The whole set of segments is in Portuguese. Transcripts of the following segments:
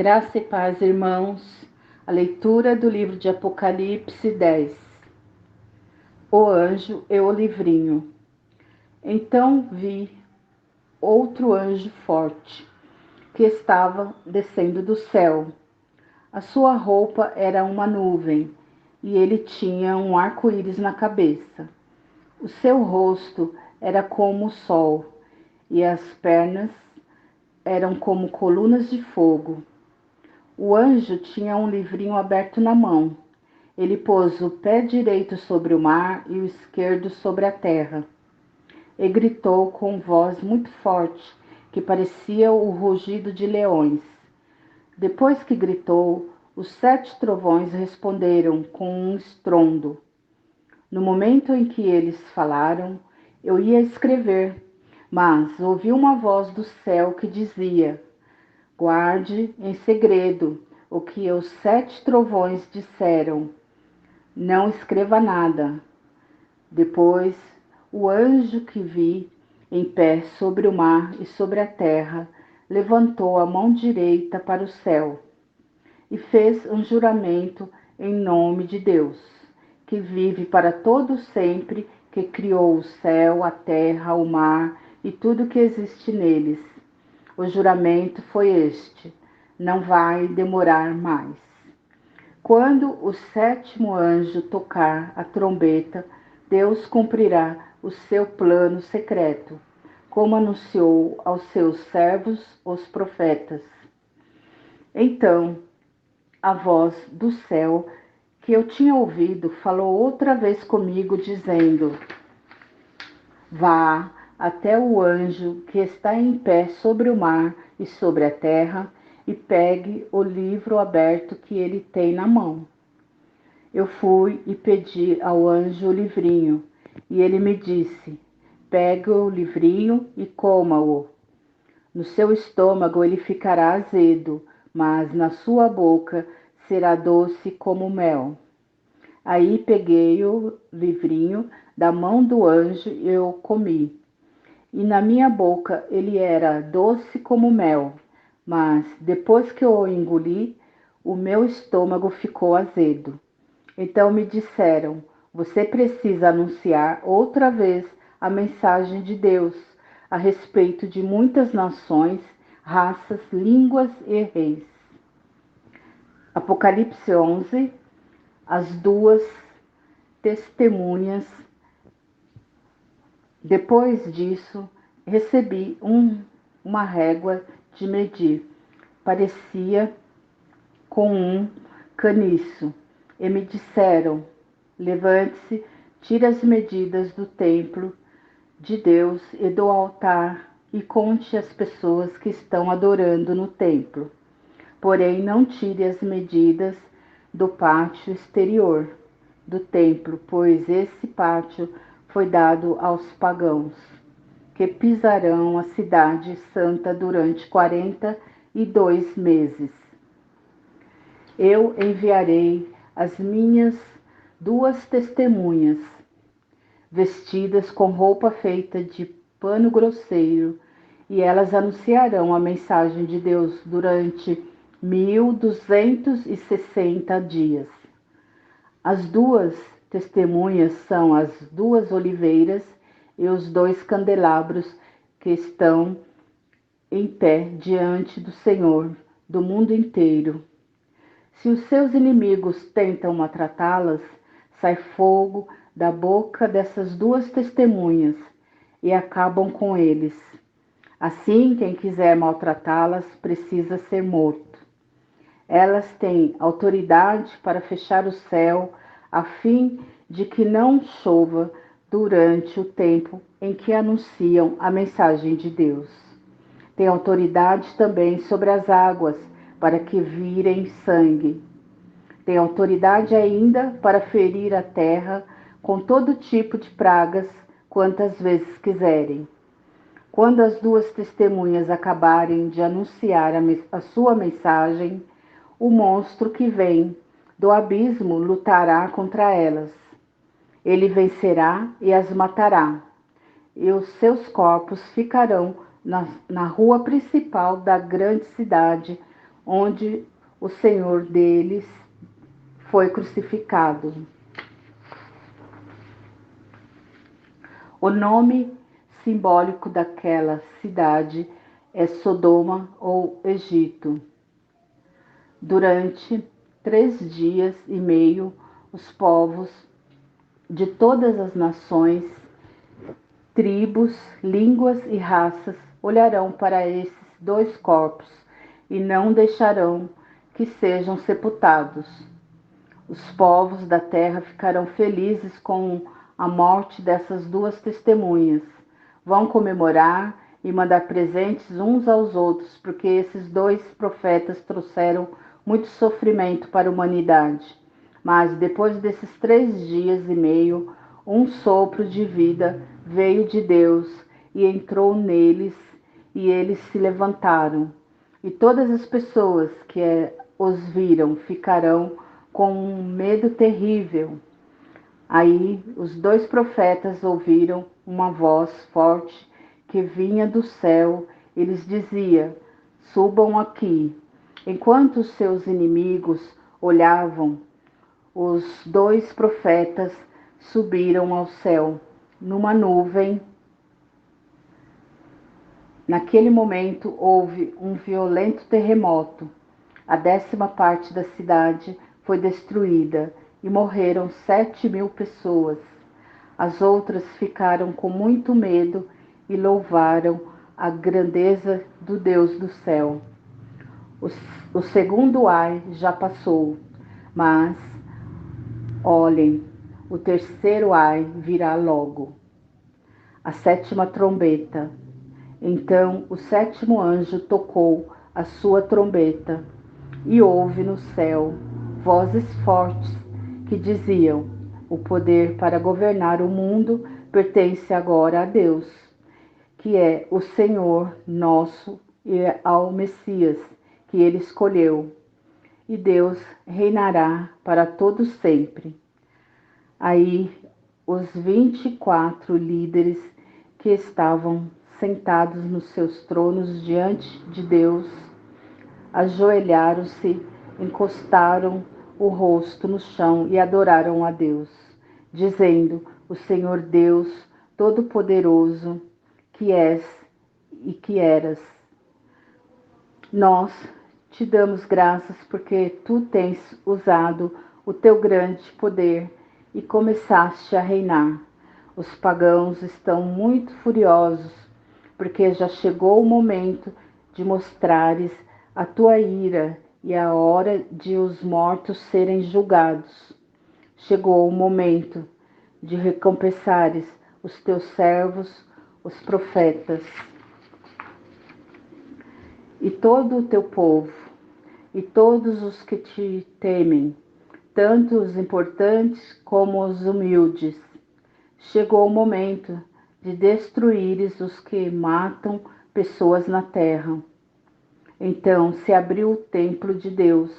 Graça e paz, irmãos. A leitura do livro de Apocalipse 10. O anjo e o livrinho. Então vi outro anjo forte, que estava descendo do céu. A sua roupa era uma nuvem, e ele tinha um arco-íris na cabeça. O seu rosto era como o sol, e as pernas eram como colunas de fogo. O anjo tinha um livrinho aberto na mão. Ele pôs o pé direito sobre o mar e o esquerdo sobre a terra. E gritou com voz muito forte, que parecia o rugido de leões. Depois que gritou, os 7 trovões responderam com um estrondo. No momento em que eles falaram, eu ia escrever, mas ouvi uma voz do céu que dizia: guarde em segredo o que os 7 trovões disseram. Não escreva nada. Depois, o anjo que vi em pé sobre o mar e sobre a terra levantou a mão direita para o céu e fez um juramento em nome de Deus, que vive para todo sempre, que criou o céu, a terra, o mar e tudo que existe neles. O juramento foi este: não vai demorar mais. Quando o 7º anjo tocar a trombeta, Deus cumprirá o seu plano secreto, como anunciou aos seus servos, os profetas. Então, a voz do céu que eu tinha ouvido falou outra vez comigo, dizendo: vá até o anjo que está em pé sobre o mar e sobre a terra e pegue o livro aberto que ele tem na mão. Eu fui e pedi ao anjo o livrinho, e ele me disse: pegue o livrinho e coma-o. No seu estômago ele ficará azedo, mas na sua boca será doce como mel. Aí peguei o livrinho da mão do anjo e eu comi. E na minha boca ele era doce como mel, mas depois que eu o engoli, o meu estômago ficou azedo. Então me disseram: você precisa anunciar outra vez a mensagem de Deus a respeito de muitas nações, raças, línguas e reis. Apocalipse 11. As 2 testemunhas. Depois disso, recebi uma régua de medir. Parecia com um caniço. E me disseram: levante-se, tire as medidas do templo de Deus e do altar e conte as pessoas que estão adorando no templo. Porém, não tire as medidas do pátio exterior do templo, pois esse pátio foi dado aos pagãos, que pisarão a cidade santa durante 42 meses. Eu enviarei as minhas 2 testemunhas, vestidas com roupa feita de pano grosseiro, e elas anunciarão a mensagem de Deus durante 1260 dias. As 2 testemunhas são as 2 oliveiras e os 2 candelabros que estão em pé diante do Senhor do mundo inteiro. Se os seus inimigos tentam maltratá-las, sai fogo da boca dessas 2 testemunhas e acabam com eles. Assim, quem quiser maltratá-las precisa ser morto. Elas têm autoridade para fechar o céu, a fim de que não chova durante o tempo em que anunciam a mensagem de Deus. Têm autoridade também sobre as águas, para que virem sangue. Têm autoridade ainda para ferir a terra com todo tipo de pragas, quantas vezes quiserem. Quando as 2 testemunhas acabarem de anunciar a sua mensagem, o monstro que vem do abismo lutará contra elas. Ele vencerá e as matará, e os seus corpos ficarão na rua principal da grande cidade, onde o Senhor deles foi crucificado. O nome simbólico daquela cidade é Sodoma ou Egito. Durante 3 dias e meio, os povos de todas as nações, tribos, línguas e raças olharão para esses dois corpos e não deixarão que sejam sepultados. Os povos da terra ficarão felizes com a morte dessas duas testemunhas. Vão comemorar e mandar presentes uns aos outros, porque esses dois profetas trouxeram muito sofrimento para a humanidade. Mas depois desses 3 dias e meio, um sopro de vida veio de Deus e entrou neles, e eles se levantaram. E todas as pessoas que os viram ficarão com um medo terrível. Aí os dois profetas ouviram uma voz forte que vinha do céu e lhes dizia: subam aqui. Enquanto os seus inimigos olhavam, os dois profetas subiram ao céu numa nuvem. Naquele momento houve um violento terremoto. A 10ª parte da cidade foi destruída e morreram 7.000 pessoas. As outras ficaram com muito medo e louvaram a grandeza do Deus do céu. O segundo ai já passou, mas olhem, o terceiro ai virá logo. A 7ª trombeta. Então o 7º anjo tocou a sua trombeta, e houve no céu vozes fortes que diziam: o poder para governar o mundo pertence agora a Deus, que é o Senhor nosso, e ao Messias, que ele escolheu. E Deus reinará para todo sempre. Aí os 24 líderes que estavam sentados nos seus tronos diante de Deus ajoelharam-se, encostaram o rosto no chão e adoraram a Deus, dizendo: o Senhor Deus Todo-Poderoso, que és e que eras, nós te damos graças porque tu tens usado o teu grande poder e começaste a reinar. Os pagãos estão muito furiosos, porque já chegou o momento de mostrares a tua ira e a hora de os mortos serem julgados. Chegou o momento de recompensares os teus servos, os profetas, e todo o teu povo, e todos os que te temem, tanto os importantes como os humildes. Chegou o momento de destruíres os que matam pessoas na terra. Então se abriu o templo de Deus,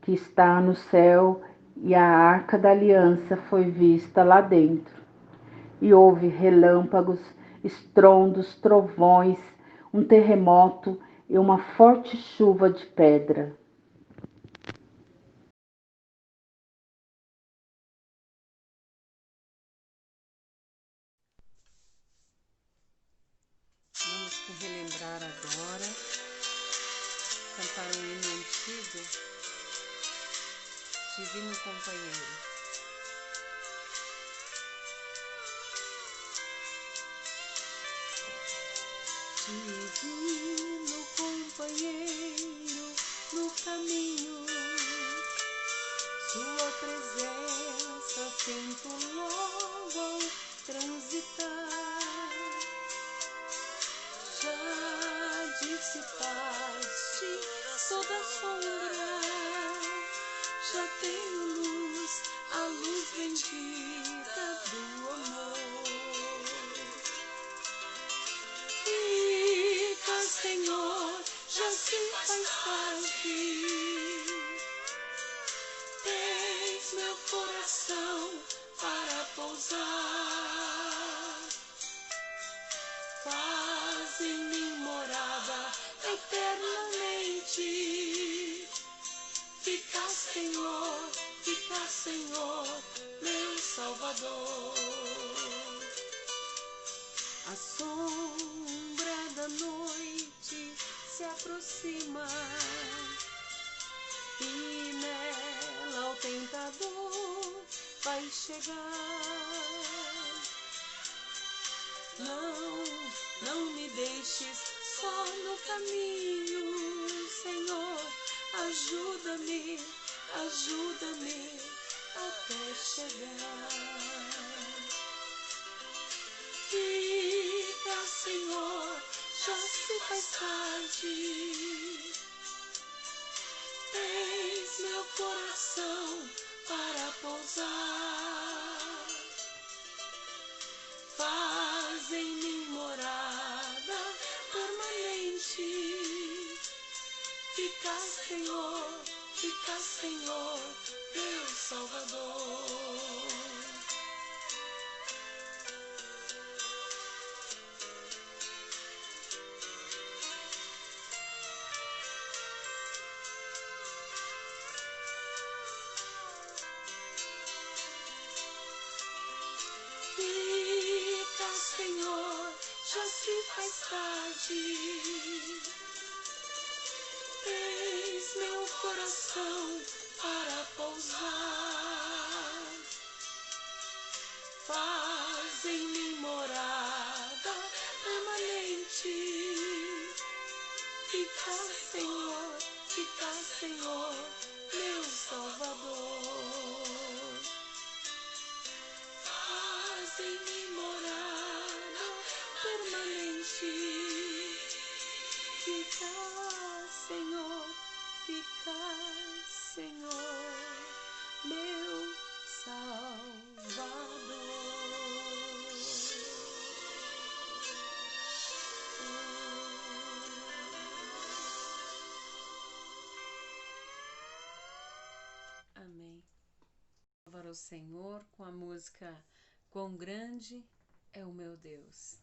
que está no céu, e a arca da aliança foi vista lá dentro. E houve relâmpagos, estrondos, trovões, um terremoto e uma forte chuva de pedra. Vamos relembrar agora, cantar um hino antigo, Divino Companheiro. Divino companheiro no caminho, sua presença sinto logo ao transitar. Já dissipaste toda sombra, já tem luz, a luz bendita do amor. Fica, Senhor, já se faz tarde. Tens meu coração para pousar. Faz em mim morada eternamente. Senhor, fica, Senhor, meu Salvador. A sombra da noite se aproxima e nela o tentador vai chegar. Não me deixes só no caminho, Senhor, ajuda-me até chegar. Fica, Senhor, já se faz tarde. Eis meu coração para pousar. Faz em mim morada permanente. Fica, Senhor, meu Salvador. Fica, Senhor, já se faz tarde. Eis meu coração para pousar. Faz em mim morada permanente. Fica, Senhor, meu Salvador. Faz em mim morada permanente. Fica, Senhor, meu Salvador. Amém. Louvar o Senhor com a música Quão Grande é o Meu Deus.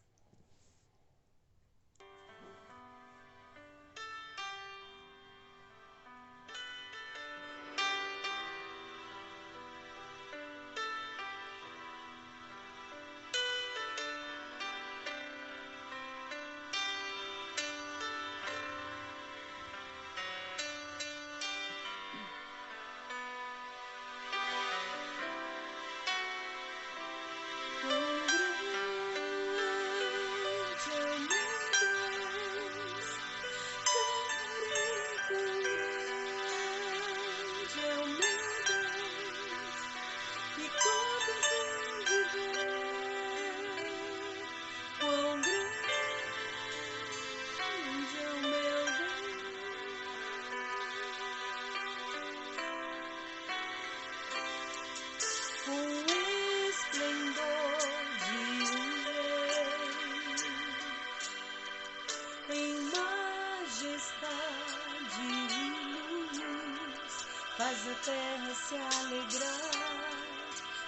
Faz a terra se alegrar,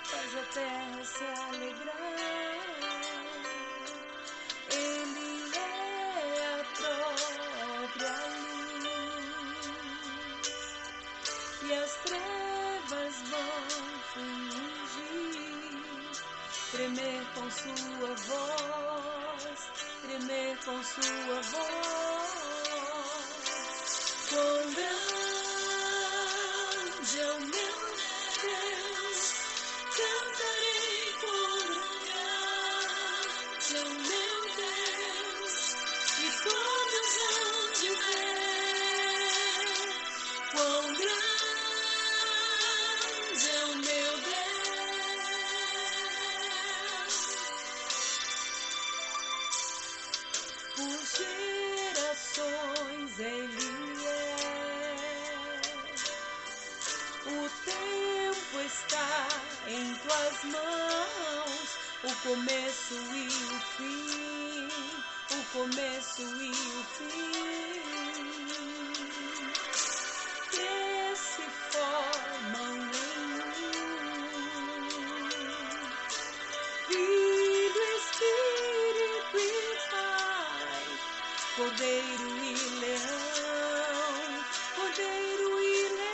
faz a terra se alegrar. Ele é a própria luz e as trevas vão fugir, tremer com sua voz, tremer com sua voz. Quão grande é o meu Deus, cantarei quão grande é o meu Deus, e todos hão de ver quão grande é o meu Deus. Por gerações Ele é. O tempo está em tuas mãos, o começo e o fim, o começo e o fim, que se formam em um. Filho, Espírito e Pai, Cordeiro e Leão, Cordeiro e Leão.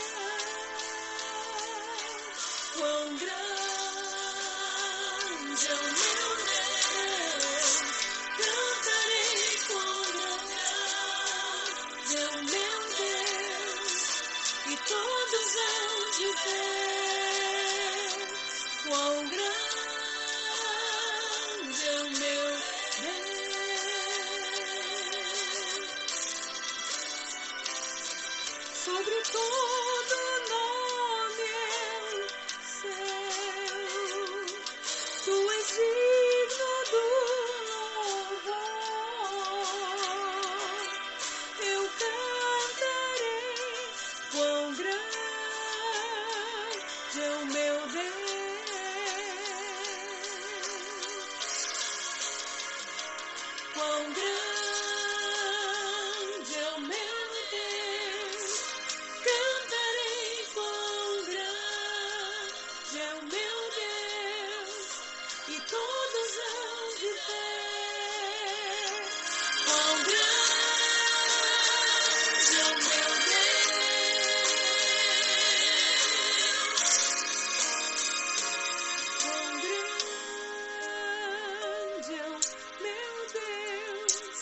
todos hão de ver quão grande é o meu Deus. Sobre todo nome seu, tu és digno do louvor. Eu cantarei quão grande é o meu Deus. Quão grande é o meu Deus. Cantarei quão grande é o meu Deus, e todos hão de ver quão grande é o meu Deus, quão grande é o meu Deus.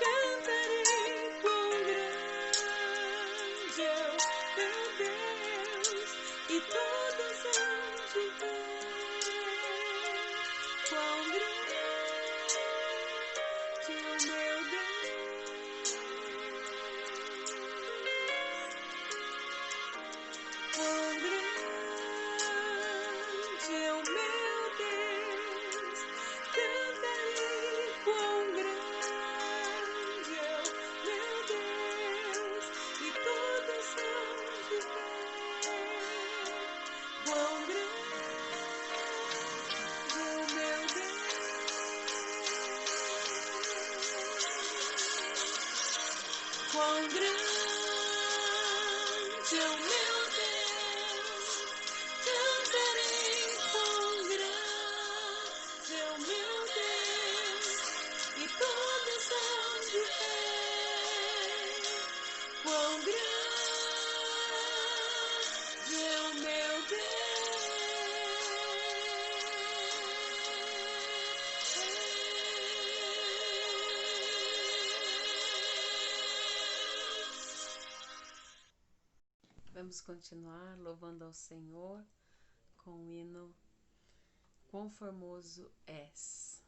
Cantarei quão grande é o meu Deus, e todos hão de ver quão grande é o meu Deus, quão grande é o meu Deus. Cantarei quão grande é o meu Deus, e todos hão de ver quão grande é o meu Deus, quão grande é o meu Deus. Cantarei quão grande é o meu Deus, e todos hão de ver quão grande é o meu Deus. Vamos continuar louvando ao Senhor com o hino Quão Formoso És.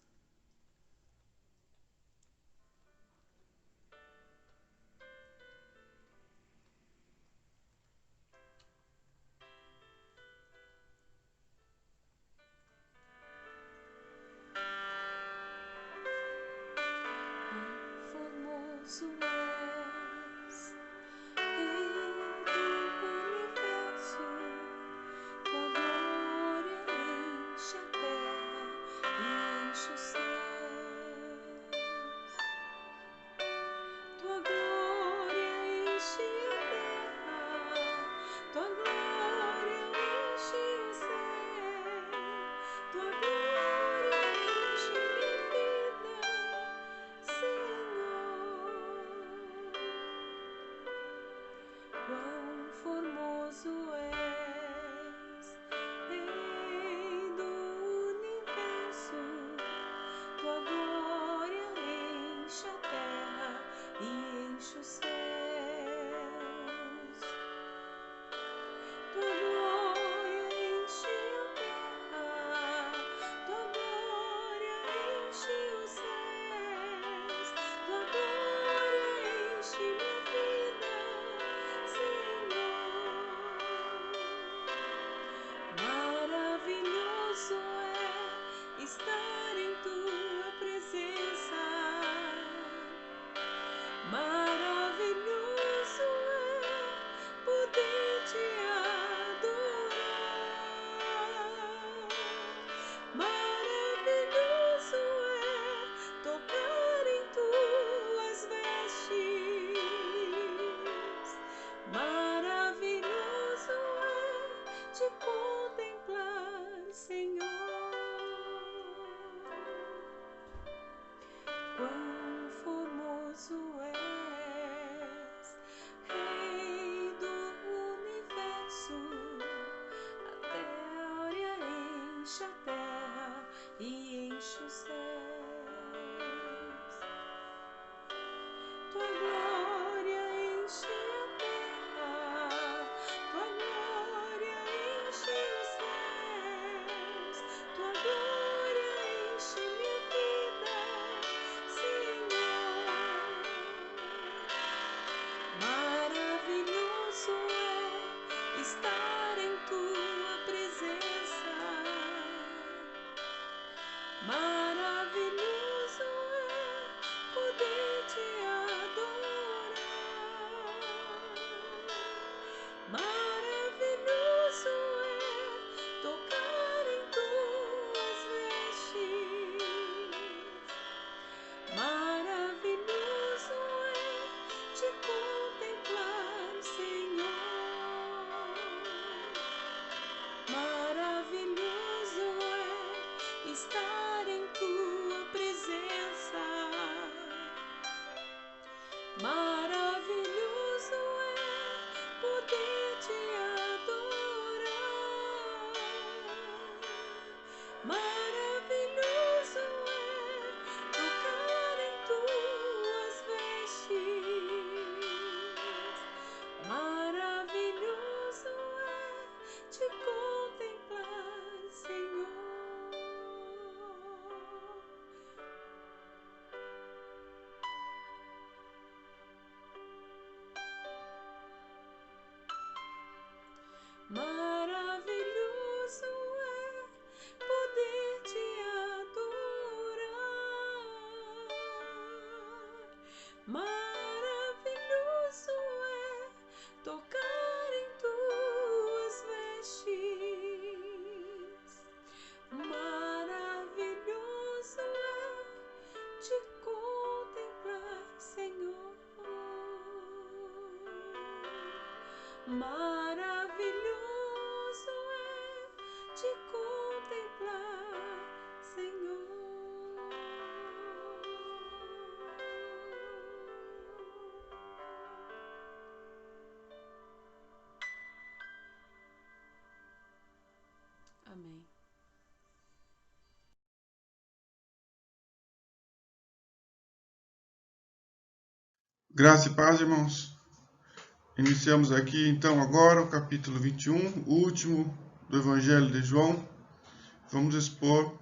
Quão formoso és, Rei do universo, tua glória enche a terra e enche os céus. Tua glória enche a terra, tua glória enche o céu, tua glória enche minha vida, Senhor. Quão formoso és, Rei do universo, tua glória enche a terra e enche os céus. Tua glória enche a terra, tua glória enche os céus, tua glória enche minha vida, Senhor. Maravilhoso é estar em tua presença. Maravilhoso Maravilhoso é poder te adorar. Maravilhoso é tocar em tuas vestes. Maravilhoso é te contemplar, Senhor. Maravilhoso é poder te adorar. Maravilhoso é tocar em tuas vestes. Maravilhoso é te contemplar, Senhor. Maravilhoso é te contemplar, Senhor. Amém. Graça e paz, irmãos. Iniciamos aqui, então, agora o capítulo 21, o último do Evangelho de João. Vamos expor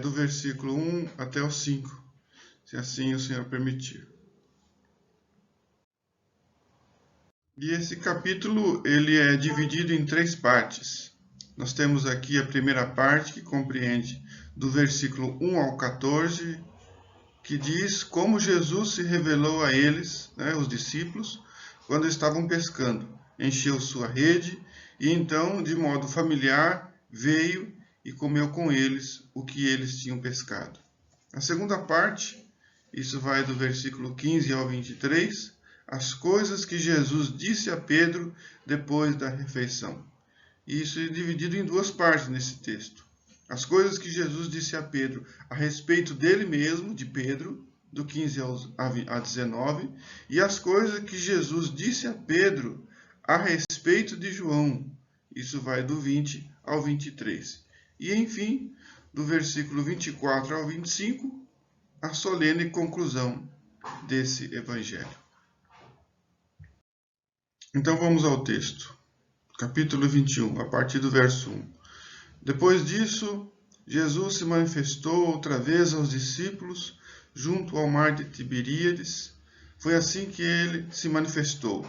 do versículo 1 até o 5, se assim o Senhor permitir. E esse capítulo, ele é dividido em 3 partes. Nós temos aqui a primeira parte, que compreende do versículo 1 ao 14, que diz como Jesus se revelou a eles, os discípulos, quando estavam pescando. Encheu sua rede e então, de modo familiar, veio e comeu com eles o que eles tinham pescado. A segunda parte, isso vai do versículo 15 ao 23, as coisas que Jesus disse a Pedro depois da refeição. Isso é dividido em 2 partes nesse texto. As coisas que Jesus disse a Pedro a respeito dele mesmo, de Pedro, do 15 a 19, e as coisas que Jesus disse a Pedro a respeito de João. Isso vai do 20 ao 23. E, enfim, do versículo 24 ao 25, a solene conclusão desse evangelho. Então vamos ao texto. Capítulo 21, a partir do verso 1. Depois disso, Jesus se manifestou outra vez aos discípulos junto ao mar de Tiberíades. Foi assim que ele se manifestou.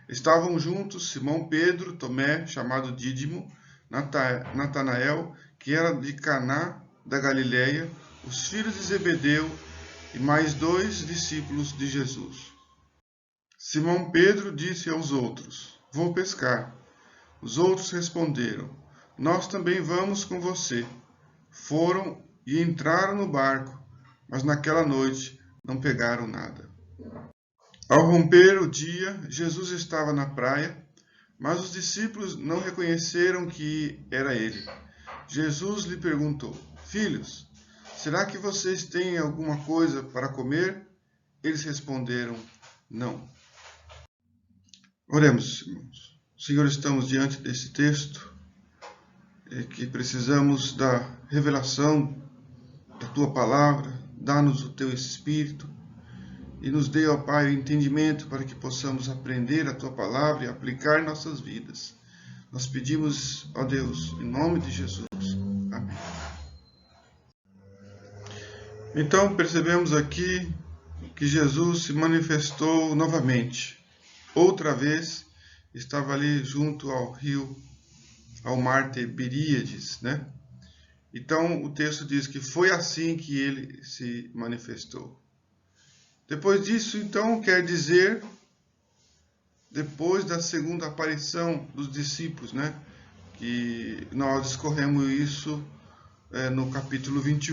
Estavam juntos Simão Pedro, Tomé, chamado Dídimo, Natanael, que era de Caná da Galileia, os filhos de Zebedeu e mais 2 discípulos de Jesus. Simão Pedro disse aos outros: Vou pescar. Os outros responderam: Nós também vamos com você. Foram e entraram no barco, mas naquela noite não pegaram nada. Ao romper o dia, Jesus estava na praia, mas os discípulos não reconheceram que era ele. Jesus lhe perguntou: Filhos, será que vocês têm alguma coisa para comer? Eles responderam: Não. Oremos, irmãos. Senhor, estamos diante desse texto que precisamos da revelação da Tua Palavra. Dá-nos o Teu Espírito e nos dê, ó Pai, o entendimento para que possamos aprender a Tua Palavra e aplicar em nossas vidas. Nós pedimos, ó Deus, em nome de Jesus. Amém. Então, percebemos aqui que Jesus se manifestou novamente. Outra vez, estava ali junto ao rio, ao mar Tiberíades, Então, o texto diz que foi assim que ele se manifestou. Depois disso, então, quer dizer, depois da segunda aparição dos discípulos, que nós discorremos isso no capítulo 20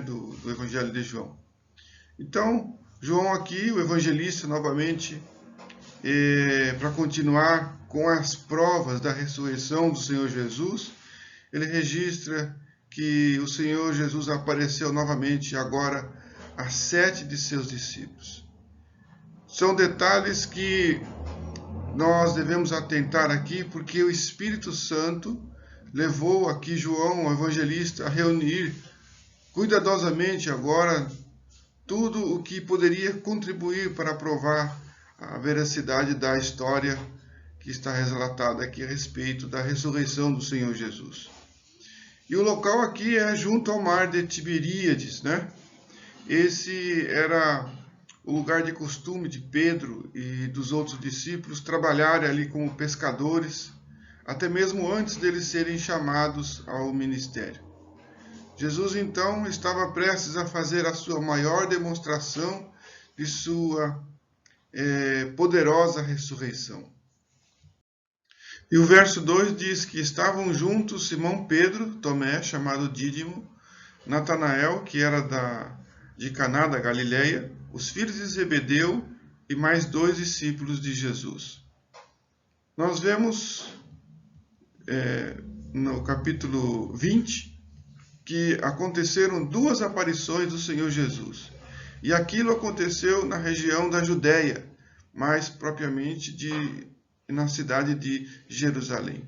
do Evangelho de João. Então, João aqui, o evangelista, novamente, para continuar com as provas da ressurreição do Senhor Jesus, ele registra que o Senhor Jesus apareceu novamente agora a 7 de seus discípulos. São detalhes que nós devemos atentar aqui, porque o Espírito Santo levou aqui João, o evangelista, a reunir cuidadosamente agora tudo o que poderia contribuir para provar a veracidade da história que está relatada aqui a respeito da ressurreição do Senhor Jesus. E o local aqui é junto ao mar de Tiberíades, né? Esse era o lugar de costume de Pedro e dos outros discípulos trabalharem ali como pescadores, até mesmo antes deles serem chamados ao ministério. Jesus, então, estava prestes a fazer a sua maior demonstração de sua poderosa ressurreição. E o verso 2 diz que estavam juntos Simão Pedro, Tomé, chamado Dídimo, Natanael, que era de Caná da Galileia, os filhos de Zebedeu e mais 2 discípulos de Jesus. Nós vemos no capítulo 20 que aconteceram 2 aparições do Senhor Jesus. E aquilo aconteceu na região da Judéia, mais propriamente na cidade de Jerusalém.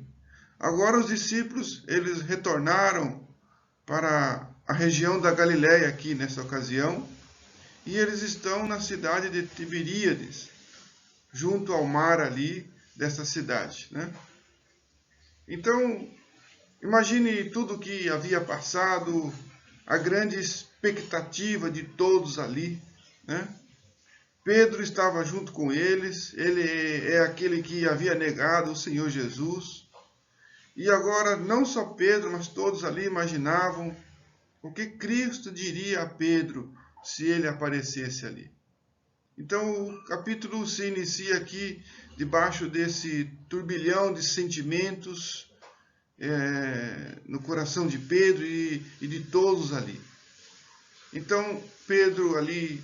Agora os discípulos, eles retornaram para a região da Galileia aqui nessa ocasião, e eles estão na cidade de Tiberíades, junto ao mar ali dessa cidade, né? Então, imagine tudo o que havia passado, a grande expectativa de todos ali, né? Pedro estava junto com eles, ele é aquele que havia negado o Senhor Jesus. E agora, não só Pedro, mas todos ali imaginavam o que Cristo diria a Pedro se ele aparecesse ali. Então, o capítulo se inicia aqui debaixo desse turbilhão de sentimentos no coração de Pedro e de todos ali. Então, Pedro ali,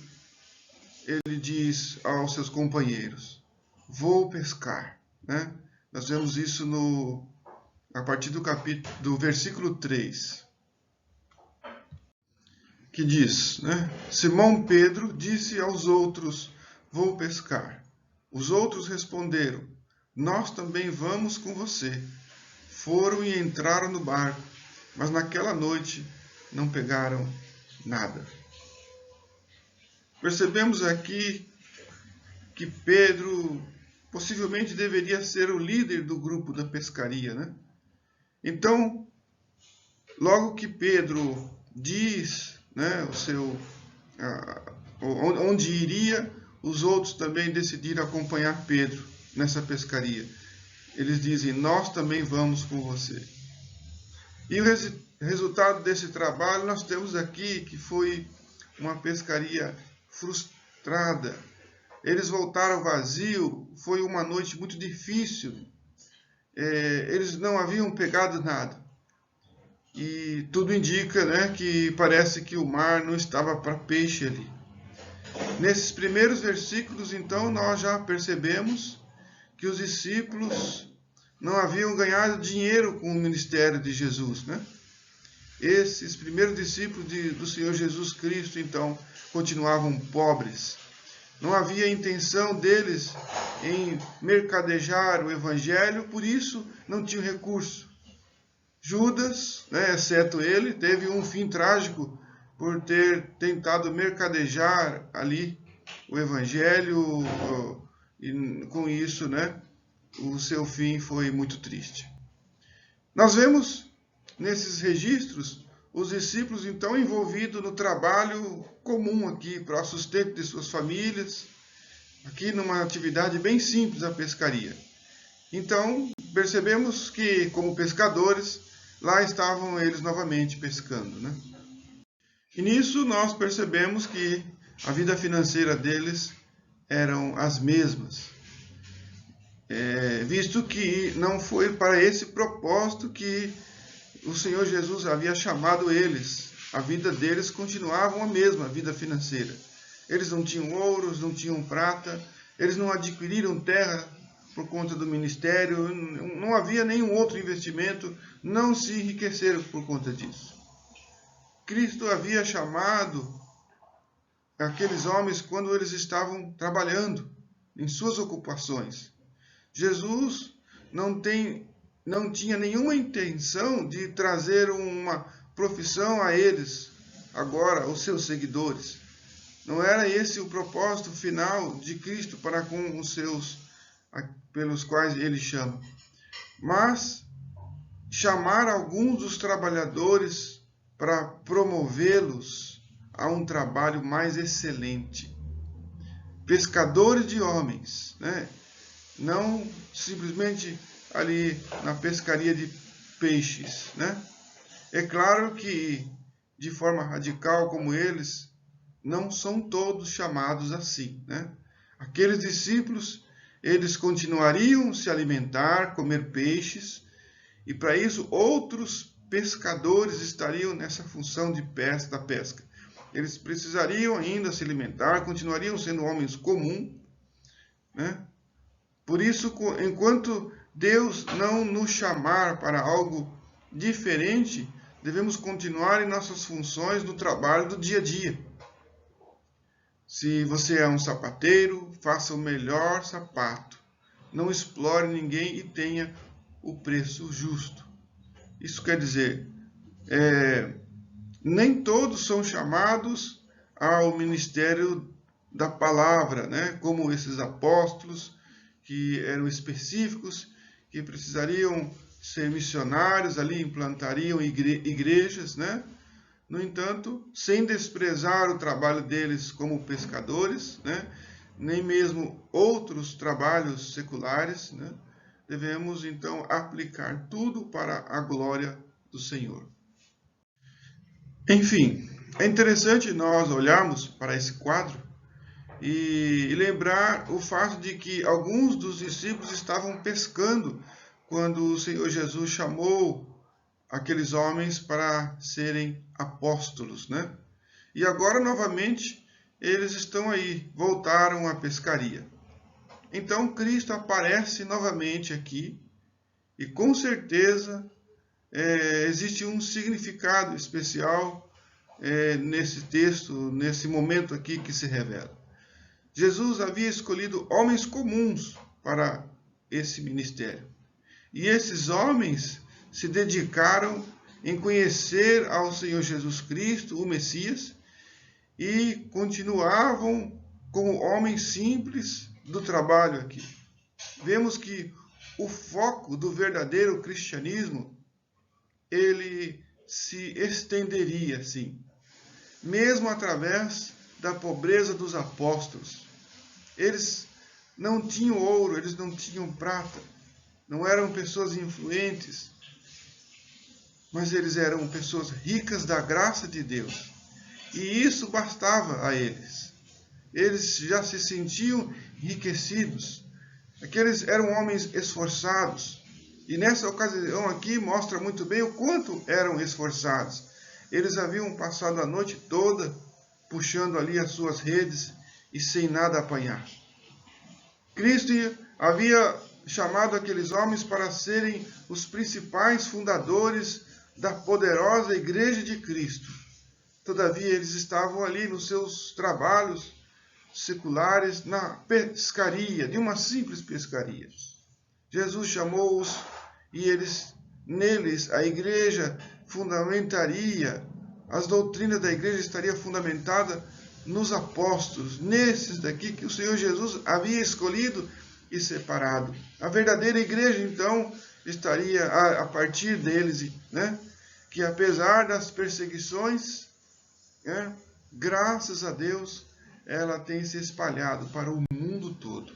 ele diz aos seus companheiros, vou pescar, né? Nós vemos isso a partir do versículo 3, que diz, né? Simão Pedro disse aos outros, vou pescar. Os outros responderam, nós também vamos com você. Foram e entraram no barco, mas naquela noite não pegaram nada. Percebemos aqui que Pedro possivelmente deveria ser o líder do grupo da pescaria, né? Então, logo que Pedro diz, né, onde iria, os outros também decidiram acompanhar Pedro nessa pescaria. Eles dizem, nós também vamos com você. E o resultado desse trabalho nós temos aqui, que foi uma pescaria frustrada. Eles voltaram vazio, foi uma noite muito difícil. Eles não haviam pegado nada. E tudo indica, né, que parece que o mar não estava para peixe ali. Nesses primeiros versículos, então, nós já percebemos que os discípulos não haviam ganhado dinheiro com o ministério de Jesus, né? Esses primeiros discípulos do Senhor Jesus Cristo, então, continuavam pobres. Não havia intenção deles em mercadejar o evangelho, por isso não tinham recurso. Judas, né, exceto ele, teve um fim trágico por ter tentado mercadejar ali o evangelho, e com isso, né, o seu fim foi muito triste. Nós vemos nesses registros os discípulos então envolvidos no trabalho comum aqui para o sustento de suas famílias, aqui numa atividade bem simples, a pescaria. Então percebemos que, como pescadores, lá estavam eles novamente pescando, né? E nisso nós percebemos que a vida financeira deles eram as mesmas, visto que não foi para esse propósito que o Senhor Jesus havia chamado eles. A vida deles continuava a mesma, a vida financeira. Eles não tinham ouros, não tinham prata, eles não adquiriram terra por conta do ministério, não havia nenhum outro investimento, não se enriqueceram por conta disso. Cristo havia chamado aqueles homens quando eles estavam trabalhando em suas ocupações. Jesus não tinha nenhuma intenção de trazer uma profissão a eles, agora, os seus seguidores. Não era esse o propósito final de Cristo para com os seus, pelos quais ele chama. Mas chamar alguns dos trabalhadores para promovê-los a um trabalho mais excelente. Pescadores de homens, né? Não simplesmente ali na pescaria de peixes, né? É claro que, de forma radical como eles, não são todos chamados assim, né? Aqueles discípulos, eles continuariam se alimentar, comer peixes, e para isso outros pescadores estariam nessa função de pesca, da pesca. Eles precisariam ainda se alimentar, continuariam sendo homens comuns, né? Por isso, enquanto Deus não nos chamar para algo diferente, devemos continuar em nossas funções no trabalho do dia a dia. Se você é um sapateiro, faça o melhor sapato. Não explore ninguém e tenha o preço justo. Isso quer dizer, nem todos são chamados ao ministério da palavra, né? Como esses apóstolos que eram específicos, que precisariam ser missionários, ali implantariam igrejas, né? No entanto, sem desprezar o trabalho deles como pescadores, né? Nem mesmo outros trabalhos seculares, né? Devemos então aplicar tudo para a glória do Senhor. Enfim, é interessante nós olharmos para esse quadro e lembrar o fato de que alguns dos discípulos estavam pescando quando o Senhor Jesus chamou aqueles homens para serem apóstolos, né? E agora, novamente, eles estão aí, voltaram à pescaria. Então, Cristo aparece novamente aqui e, com certeza, existe um significado especial nesse texto, nesse momento aqui que se revela. Jesus havia escolhido homens comuns para esse ministério. E esses homens se dedicaram em conhecer ao Senhor Jesus Cristo, o Messias, e continuavam como homens simples do trabalho aqui. Vemos que o foco do verdadeiro cristianismo, ele se estenderia, sim, mesmo através da pobreza dos apóstolos. Eles não tinham ouro, eles não tinham prata, não eram pessoas influentes, mas eles eram pessoas ricas da graça de Deus. E isso bastava a eles. Eles já se sentiam enriquecidos. Aqueles eram homens esforçados. E nessa ocasião aqui mostra muito bem o quanto eram esforçados. Eles haviam passado a noite toda puxando ali as suas redes e sem nada apanhar. Cristo havia chamado aqueles homens para serem os principais fundadores da poderosa Igreja de Cristo. Todavia, eles estavam ali nos seus trabalhos seculares, na pescaria, de uma simples pescaria. Jesus chamou-os e neles a igreja fundamentaria, as doutrinas da igreja estaria fundamentada nos apóstolos, nesses daqui que o Senhor Jesus havia escolhido e separado. A verdadeira igreja, então, estaria a partir deles, né? Que apesar das perseguições, né, graças a Deus, ela tem se espalhado para o mundo todo.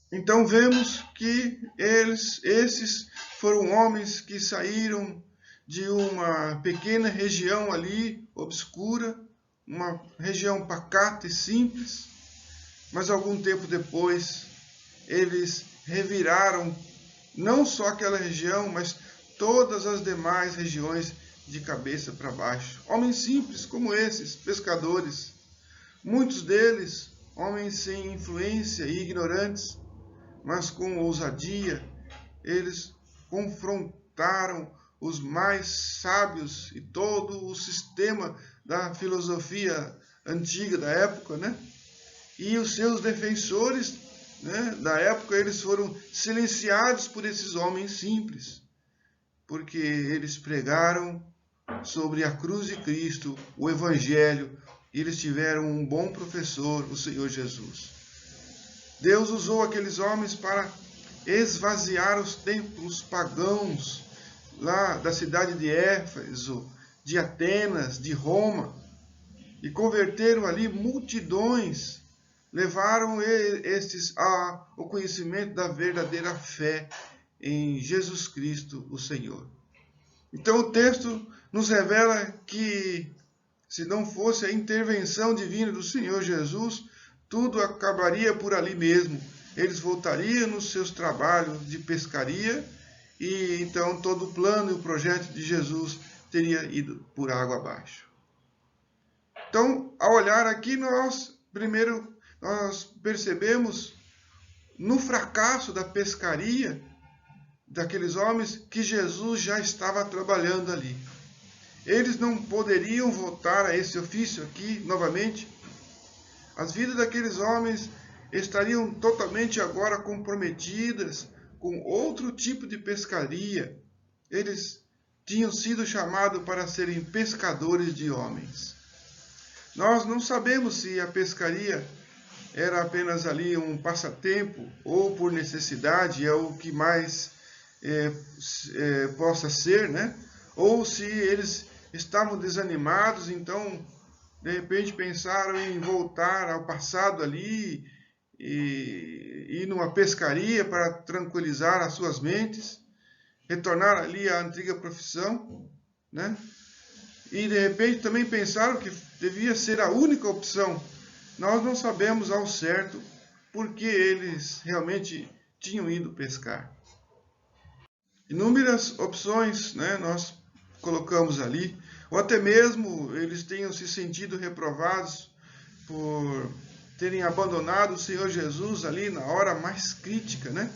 Então vemos que esses foram homens que saíram de uma pequena região ali, obscura, uma região pacata e simples, mas algum tempo depois eles reviraram não só aquela região, mas todas as demais regiões de cabeça para baixo. Homens simples como esses, pescadores, muitos deles homens sem influência e ignorantes, mas com ousadia, eles confrontaram os mais sábios e todo o sistema da filosofia antiga da época, né? E os seus defensores, né, da época, eles foram silenciados por esses homens simples, porque eles pregaram sobre a cruz de Cristo, o Evangelho, e eles tiveram um bom professor, o Senhor Jesus. Deus usou aqueles homens para esvaziar os templos pagãos lá da cidade de Éfeso, de Atenas, de Roma, e converteram ali multidões, levaram estes ao conhecimento da verdadeira fé em Jesus Cristo, o Senhor. Então o texto nos revela que, se não fosse a intervenção divina do Senhor Jesus, tudo acabaria por ali mesmo. Eles voltariam nos seus trabalhos de pescaria e então todo o plano e o projeto de Jesus teria ido por água abaixo. Então, ao olhar aqui, nós percebemos no fracasso da pescaria daqueles homens que Jesus já estava trabalhando ali. Eles não poderiam voltar a esse ofício aqui novamente. As vidas daqueles homens estariam totalmente agora comprometidas com outro tipo de pescaria. Eles tinham sido chamados para serem pescadores de homens. Nós não sabemos se a pescaria era apenas ali um passatempo ou por necessidade, é o que mais possa ser, né? Ou se eles estavam desanimados, então de repente pensaram em voltar ao passado ali e ir numa pescaria para tranquilizar as suas mentes, retornar ali à antiga profissão, né? E de repente também pensaram que devia ser a única opção. Nós não sabemos ao certo porque eles realmente tinham ido pescar. Inúmeras opções, né, nós colocamos ali, ou até mesmo eles tenham se sentido reprovados por terem abandonado o Senhor Jesus ali na hora mais crítica, né?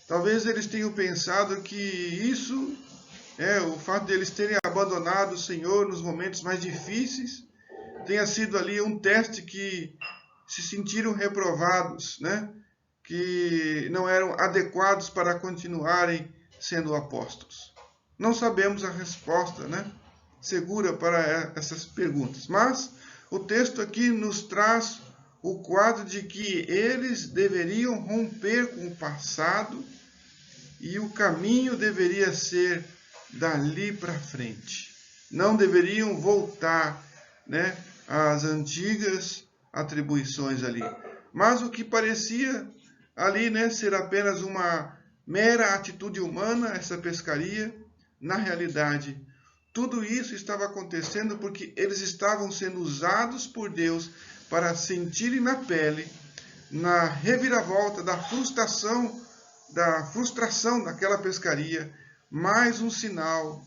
Talvez eles tenham pensado que isso, o fato de eles terem abandonado o Senhor nos momentos mais difíceis, tenha sido ali um teste que se sentiram reprovados, né? Que não eram adequados para continuarem sendo apóstolos. Não sabemos a resposta, né, segura para essas perguntas, mas o texto aqui nos traz o quadro de que eles deveriam romper com o passado e o caminho deveria ser dali para frente. Não deveriam voltar, né, às antigas atribuições ali. Mas o que parecia ali, né, ser apenas uma mera atitude humana, essa pescaria, na realidade, tudo isso estava acontecendo porque eles estavam sendo usados por Deus para sentirem na pele, na reviravolta da frustração daquela pescaria, mais um sinal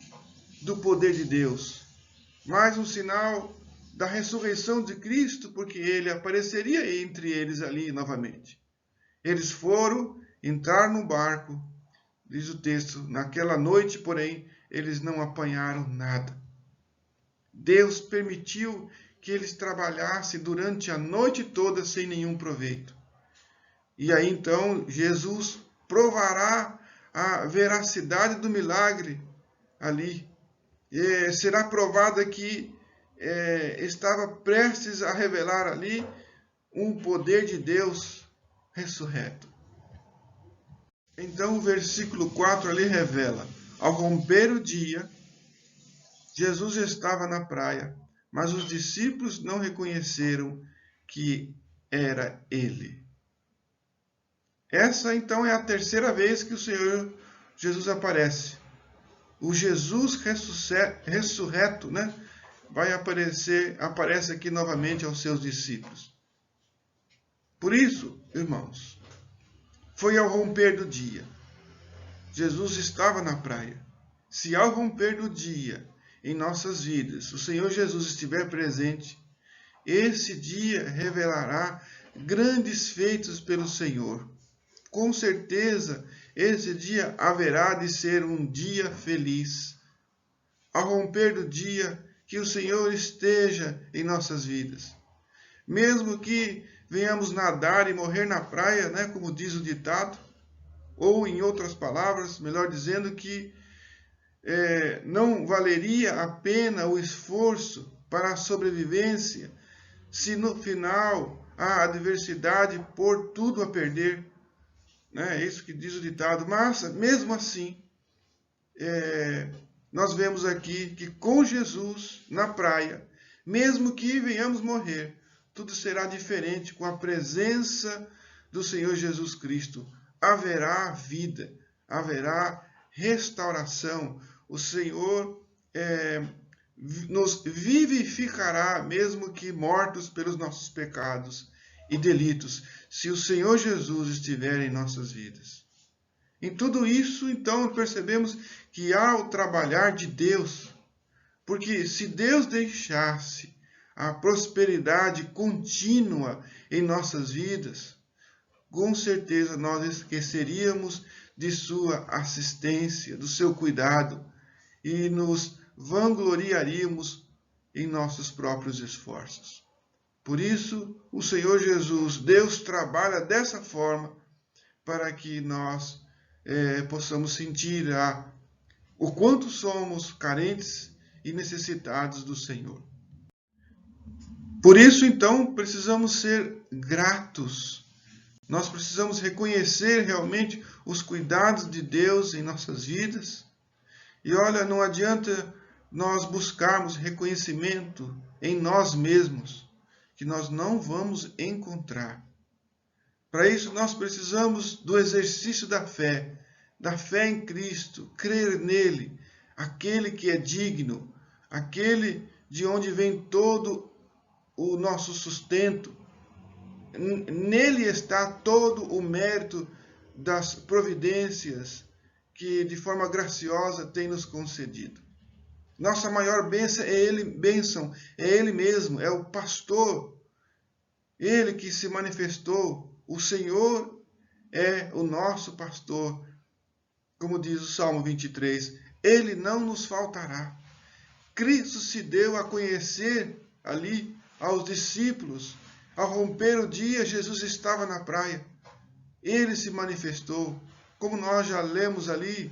do poder de Deus, mais um sinal da ressurreição de Cristo, porque ele apareceria entre eles ali novamente. Eles foram entrar no barco, diz o texto, naquela noite, porém, eles não apanharam nada. Deus permitiu que eles trabalhassem durante a noite toda sem nenhum proveito. E aí então Jesus provará a veracidade do milagre ali. Será provado que estava prestes a revelar ali um poder de Deus ressurreto. Então o versículo 4 ali revela: ao romper o dia, Jesus estava na praia, mas os discípulos não reconheceram que era ele. Essa então é a terceira vez que o Senhor Jesus aparece. O Jesus ressurreto, né, aparece aqui novamente aos seus discípulos. Por isso, irmãos, foi ao romper do dia. Jesus estava na praia. Se ao romper do dia em nossas vidas o Senhor Jesus estiver presente, esse dia revelará grandes feitos pelo Senhor. Com certeza, esse dia haverá de ser um dia feliz. Ao romper do dia, que o Senhor esteja em nossas vidas. Mesmo que venhamos nadar e morrer na praia, né, como diz o ditado, ou em outras palavras, melhor dizendo, que não valeria a pena o esforço para a sobrevivência se no final a adversidade pôr tudo a perder. É isso que diz o ditado. Mas, mesmo assim, nós vemos aqui que com Jesus na praia, mesmo que venhamos morrer, tudo será diferente com a presença do Senhor Jesus Cristo. Haverá vida, haverá restauração. O Senhor nos vivificará, mesmo que mortos pelos nossos pecados e delitos, se o Senhor Jesus estiver em nossas vidas. Em tudo isso, então, percebemos que há o trabalhar de Deus, porque se Deus deixasse a prosperidade contínua em nossas vidas, com certeza nós esqueceríamos de sua assistência, do seu cuidado, e nos vangloriaríamos em nossos próprios esforços. Por isso, o Senhor Jesus, Deus trabalha dessa forma para que nós possamos sentir o quanto somos carentes e necessitados do Senhor. Por isso, então, precisamos ser gratos. Nós precisamos reconhecer realmente os cuidados de Deus em nossas vidas. E olha, não adianta nós buscarmos reconhecimento em nós mesmos, que nós não vamos encontrar. Para isso, nós precisamos do exercício da fé em Cristo, crer nele, aquele que é digno, aquele de onde vem todo o nosso sustento. Nele está todo o mérito das providências que de forma graciosa tem nos concedido. Nossa maior bênção é Ele mesmo, é o pastor, Ele que se manifestou. O Senhor é o nosso pastor, como diz o Salmo 23, Ele não nos faltará. Cristo se deu a conhecer ali aos discípulos. Ao romper o dia, Jesus estava na praia. Ele se manifestou, como nós já lemos ali,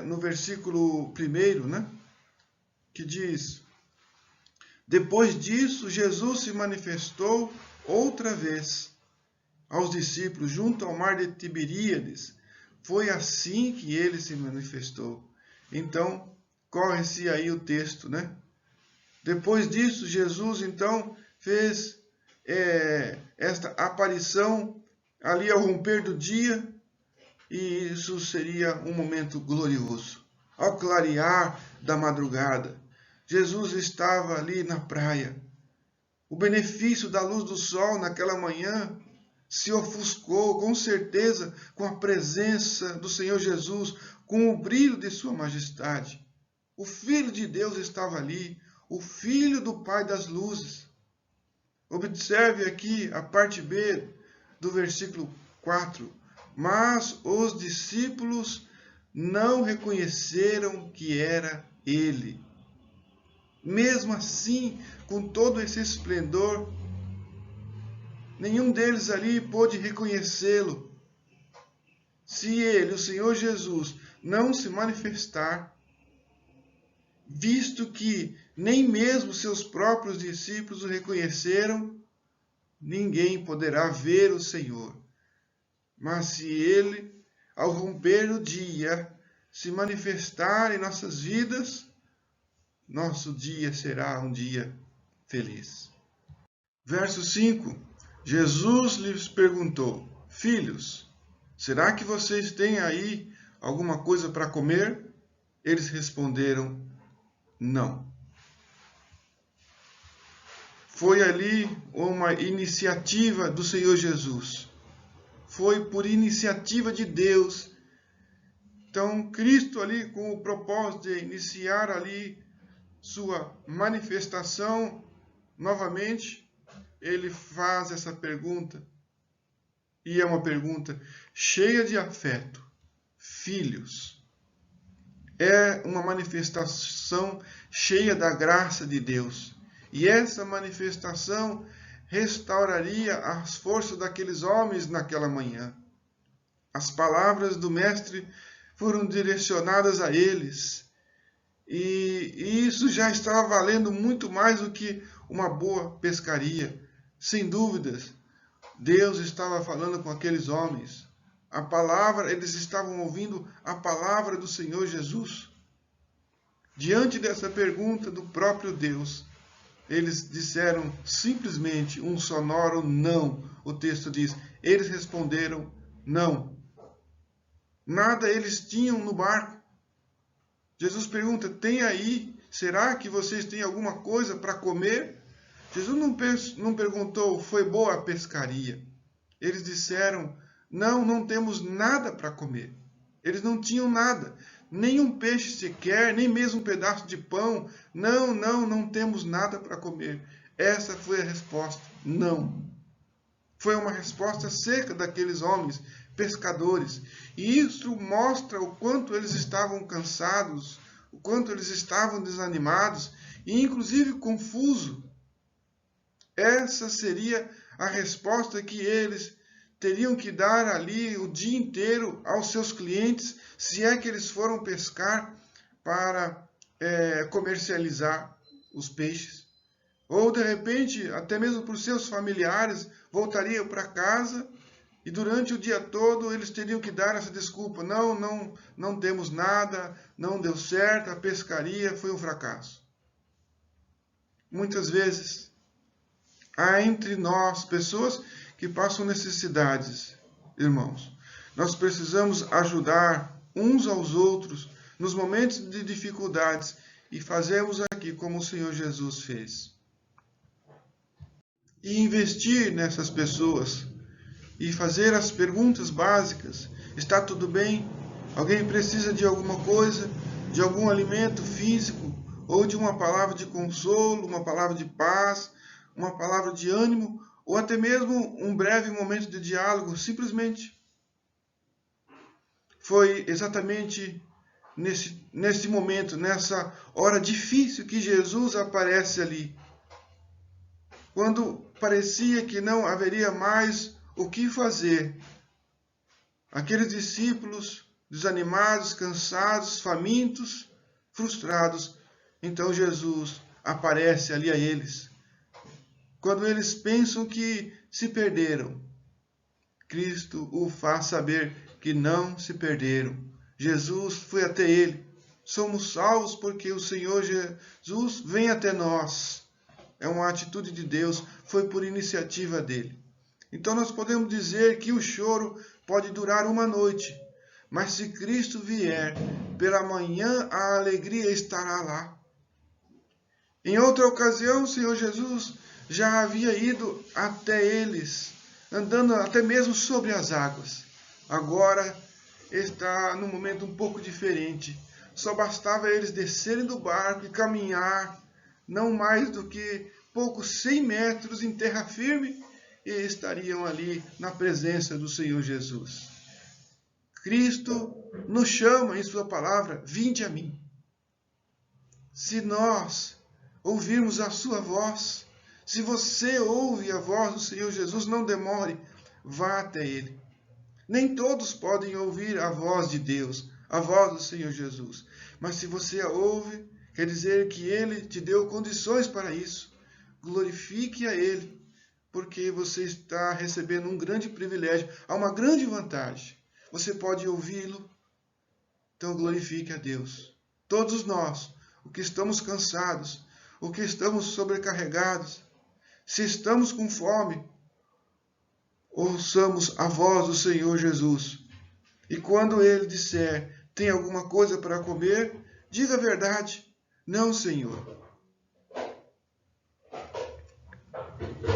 no versículo 1, que diz: depois disso, Jesus se manifestou outra vez aos discípulos junto ao mar de Tiberíades. Foi assim que ele se manifestou. Então, corre-se aí o texto, Depois disso, Jesus, então, fez esta aparição ali ao romper do dia, e isso seria um momento glorioso. Ao clarear da madrugada, Jesus estava ali na praia. O benefício da luz do sol naquela manhã se ofuscou, com certeza, com a presença do Senhor Jesus, com o brilho de sua majestade. O Filho de Deus estava ali, o Filho do Pai das luzes. Observe aqui a parte B do versículo 4. Mas os discípulos não reconheceram que era ele. Mesmo assim, com todo esse esplendor, nenhum deles ali pôde reconhecê-lo. Se ele, o Senhor Jesus, não se manifestar, visto que nem mesmo seus próprios discípulos o reconheceram, ninguém poderá ver o Senhor. Mas se ele, ao romper o dia, se manifestar em nossas vidas, nosso dia será um dia feliz. Verso 5. Jesus lhes perguntou: filhos, será que vocês têm aí alguma coisa para comer? Eles responderam: não. Foi ali uma iniciativa do Senhor Jesus. Foi por iniciativa de Deus. Então, Cristo ali, com o propósito de iniciar ali sua manifestação novamente, ele faz essa pergunta. E é uma pergunta cheia de afeto. Filhos. É uma manifestação cheia da graça de Deus. E essa manifestação restauraria as forças daqueles homens naquela manhã. As palavras do Mestre foram direcionadas a eles. E isso já estava valendo muito mais do que uma boa pescaria. Sem dúvidas, Deus estava falando com aqueles homens. A palavra, eles estavam ouvindo a palavra do Senhor Jesus. Diante dessa pergunta do próprio Deus, eles disseram simplesmente um sonoro não. O texto diz, eles responderam não. Nada eles tinham no barco. Jesus pergunta, tem aí, será que vocês têm alguma coisa para comer? Jesus não perguntou, foi boa a pescaria. Eles disseram, não temos nada para comer. Eles não tinham nada, nem um peixe sequer, nem mesmo um pedaço de pão. Não temos nada para comer. Essa foi a resposta, não. Foi uma resposta seca daqueles homens, pescadores. E isso mostra o quanto eles estavam cansados, o quanto eles estavam desanimados e inclusive confusos. Essa seria a resposta que eles teriam que dar ali o dia inteiro aos seus clientes, se é que eles foram pescar para comercializar os peixes. Ou, de repente, até mesmo para os seus familiares, voltariam para casa e durante o dia todo eles teriam que dar essa desculpa. Não temos nada, não deu certo, a pescaria foi um fracasso. Muitas vezes, há entre nós pessoas que passam necessidades, irmãos. Nós precisamos ajudar uns aos outros nos momentos de dificuldades e fazemos aqui como o Senhor Jesus fez. E investir nessas pessoas e fazer as perguntas básicas. Está tudo bem? Alguém precisa de alguma coisa, de algum alimento físico ou de uma palavra de consolo, uma palavra de paz, uma palavra de ânimo, ou até mesmo um breve momento de diálogo, simplesmente. Foi exatamente nesse momento, nessa hora difícil que Jesus aparece ali. Quando parecia que não haveria mais o que fazer. Aqueles discípulos desanimados, cansados, famintos, frustrados. Então Jesus aparece ali a eles. Quando eles pensam que se perderam, Cristo o faz saber que não se perderam. Jesus foi até ele. Somos salvos porque o Senhor Jesus vem até nós. É uma atitude de Deus, foi por iniciativa dele. Então nós podemos dizer que o choro pode durar uma noite, mas se Cristo vier, pela manhã a alegria estará lá. Em outra ocasião, o Senhor Jesus já havia ido até eles, andando até mesmo sobre as águas. Agora está num momento um pouco diferente. Só bastava eles descerem do barco e caminhar, não mais do que poucos 100 metros em terra firme, e estariam ali na presença do Senhor Jesus. Cristo nos chama em sua palavra, vinde a mim. Se nós ouvirmos a sua voz, se você ouve a voz do Senhor Jesus, não demore, vá até ele. Nem todos podem ouvir a voz de Deus, a voz do Senhor Jesus. Mas se você a ouve, quer dizer que ele te deu condições para isso. Glorifique a ele, porque você está recebendo um grande privilégio, há uma grande vantagem. Você pode ouvi-lo, então glorifique a Deus. Todos nós, o que estamos cansados, o que estamos sobrecarregados, se estamos com fome, ouçamos a voz do Senhor Jesus. E quando ele disser, tem alguma coisa para comer, diga a verdade. Não, Senhor.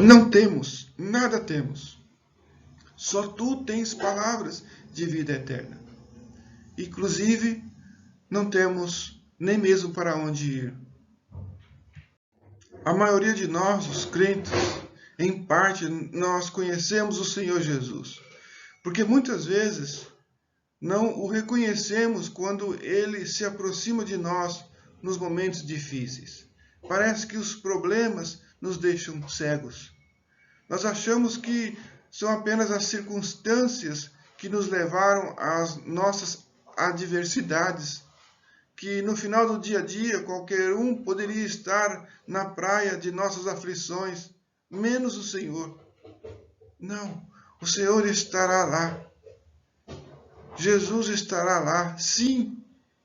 Não temos, nada temos. Só tu tens palavras de vida eterna. Inclusive, não temos nem mesmo para onde ir. A maioria de nós, os crentes, em parte, nós conhecemos o Senhor Jesus. Porque muitas vezes não o reconhecemos quando ele se aproxima de nós nos momentos difíceis. Parece que os problemas nos deixam cegos. Nós achamos que são apenas as circunstâncias que nos levaram às nossas adversidades, que no final do dia a dia qualquer um poderia estar na praia de nossas aflições, menos o Senhor. Não, o Senhor estará lá. Jesus estará lá, sim,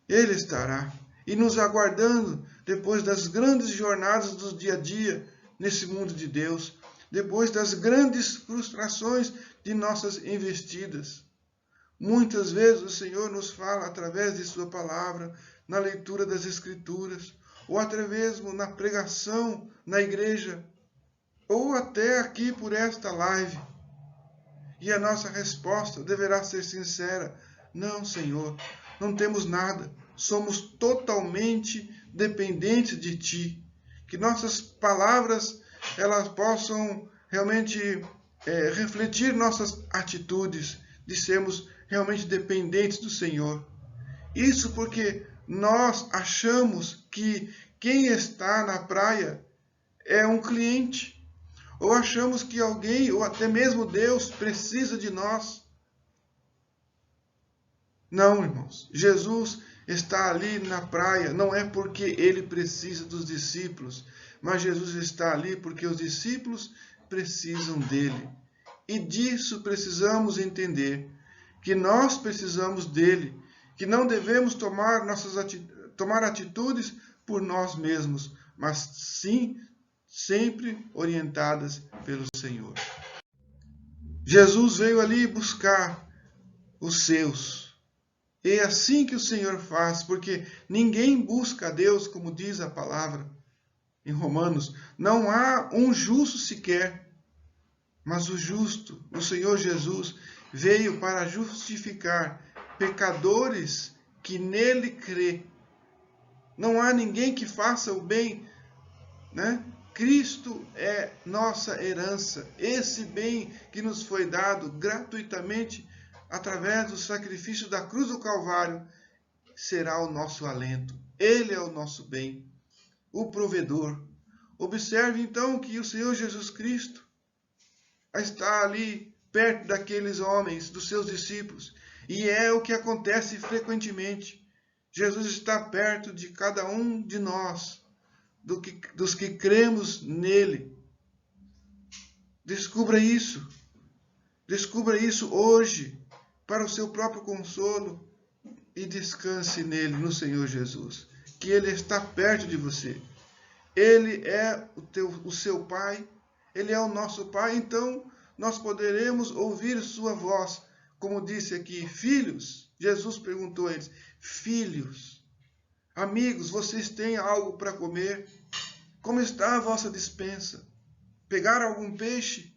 Ele estará. E nos aguardando depois das grandes jornadas do dia a dia nesse mundo de Deus, depois das grandes frustrações de nossas investidas. Muitas vezes o Senhor nos fala através de sua palavra, na leitura das Escrituras, ou até mesmo na pregação na igreja, ou até aqui por esta live. E a nossa resposta deverá ser sincera: não, Senhor, não temos nada, somos totalmente dependentes de Ti. Que nossas palavras elas possam realmente refletir nossas atitudes, de sermos realmente dependentes do Senhor. Isso porque nós achamos que quem está na praia é um cliente, ou achamos que alguém, ou até mesmo Deus, precisa de nós. Não, irmãos, Jesus está ali na praia, não é porque ele precisa dos discípulos, mas Jesus está ali porque os discípulos precisam dele. E disso precisamos entender, que nós precisamos dele, que não devemos tomar atitudes por nós mesmos, mas sim sempre orientadas pelo Senhor. Jesus veio ali buscar os seus. E é assim que o Senhor faz, porque ninguém busca a Deus, como diz a palavra em Romanos. Não há um justo sequer, mas o justo, o Senhor Jesus, veio para justificar pecadores que nele crê. Não há ninguém que faça o bem, né? Cristo é nossa herança, esse bem que nos foi dado gratuitamente através do sacrifício da cruz do Calvário será o nosso alento. Ele é o nosso bem, o provedor. Observe então que o Senhor Jesus Cristo está ali perto daqueles homens, dos seus discípulos, e é o que acontece frequentemente. Jesus está perto de cada um de nós, dos que cremos nele. Descubra isso hoje, para o seu próprio consolo, e descanse nele, no Senhor Jesus, que ele está perto de você. Ele é o seu Pai, ele é o nosso Pai, então nós poderemos ouvir sua voz, como disse aqui, filhos. Jesus perguntou a eles, filhos, amigos, vocês têm algo para comer? Como está a vossa despensa? Pegaram algum peixe?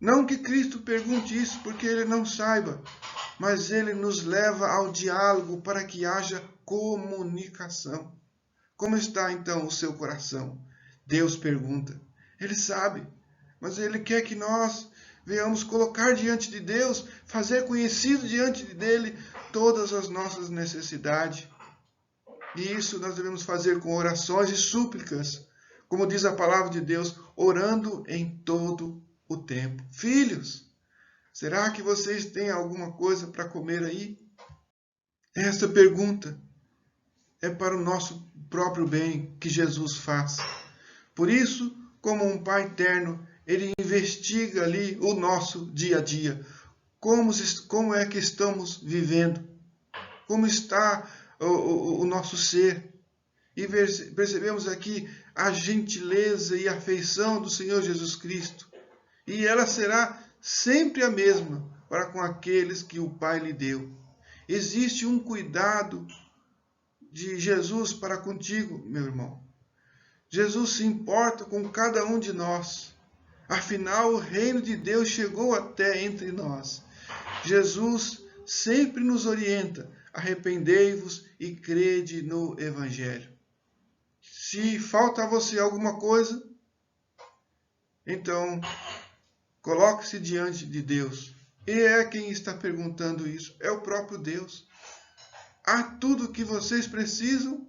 Não que Cristo pergunte isso, porque ele não saiba, mas ele nos leva ao diálogo para que haja comunicação. Como está então o seu coração? Deus pergunta. Ele sabe, mas ele quer que nós venhamos colocar diante de Deus, fazer conhecido diante dele todas as nossas necessidades. E isso nós devemos fazer com orações e súplicas, como diz a palavra de Deus, orando em todo o tempo. Filhos, será que vocês têm alguma coisa para comer aí? Esta pergunta é para o nosso próprio bem que Jesus faz. Por isso, como um Pai eterno, ele investiga ali o nosso dia a dia. Como é que estamos vivendo? Como está o nosso ser? E percebemos aqui a gentileza e a afeição do Senhor Jesus Cristo. E ela será sempre a mesma para com aqueles que o Pai lhe deu. Existe um cuidado de Jesus para contigo, meu irmão. Jesus se importa com cada um de nós. Afinal, o reino de Deus chegou até entre nós. Jesus sempre nos orienta: arrependei-vos e crede no Evangelho. Se falta a você alguma coisa, então coloque-se diante de Deus. E é quem está perguntando isso, é o próprio Deus. há tudo o que vocês precisam.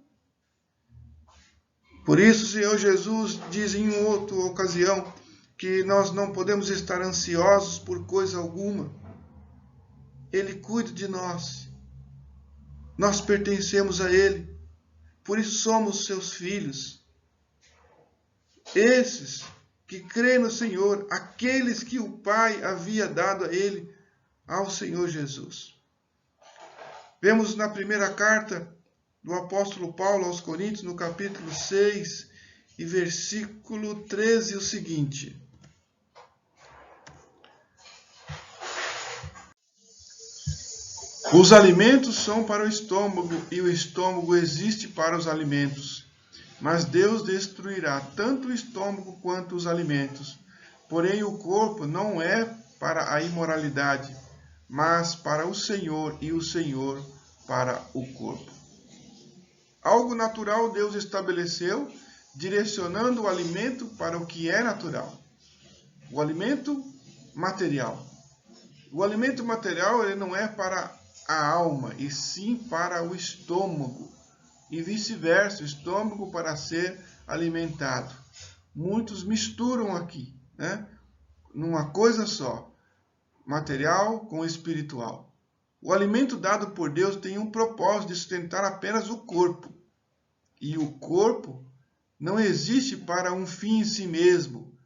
Por isso, o Senhor Jesus diz em outra ocasião que nós não podemos estar ansiosos por coisa alguma. Ele cuida de nós. Nós pertencemos a Ele. Por isso somos seus filhos. Esses que creem no Senhor, aqueles que o Pai havia dado a Ele, ao Senhor Jesus. Vemos na primeira carta do apóstolo Paulo aos Coríntios, no capítulo 6 e versículo 13, o seguinte: os alimentos são para o estômago e o estômago existe para os alimentos. Mas Deus destruirá tanto o estômago quanto os alimentos. Porém, o corpo não é para a imoralidade, mas para o Senhor, e o Senhor para o corpo. Algo natural Deus estabeleceu, direcionando o alimento para o que é natural. O alimento material. O alimento material ele não é para a alma, e sim para o estômago. E vice-versa, o estômago para ser alimentado. Muitos misturam aqui, né? Numa coisa só, material com espiritual. O alimento dado por Deus tem um propósito de sustentar apenas o corpo. E o corpo não existe para um fim em si mesmo.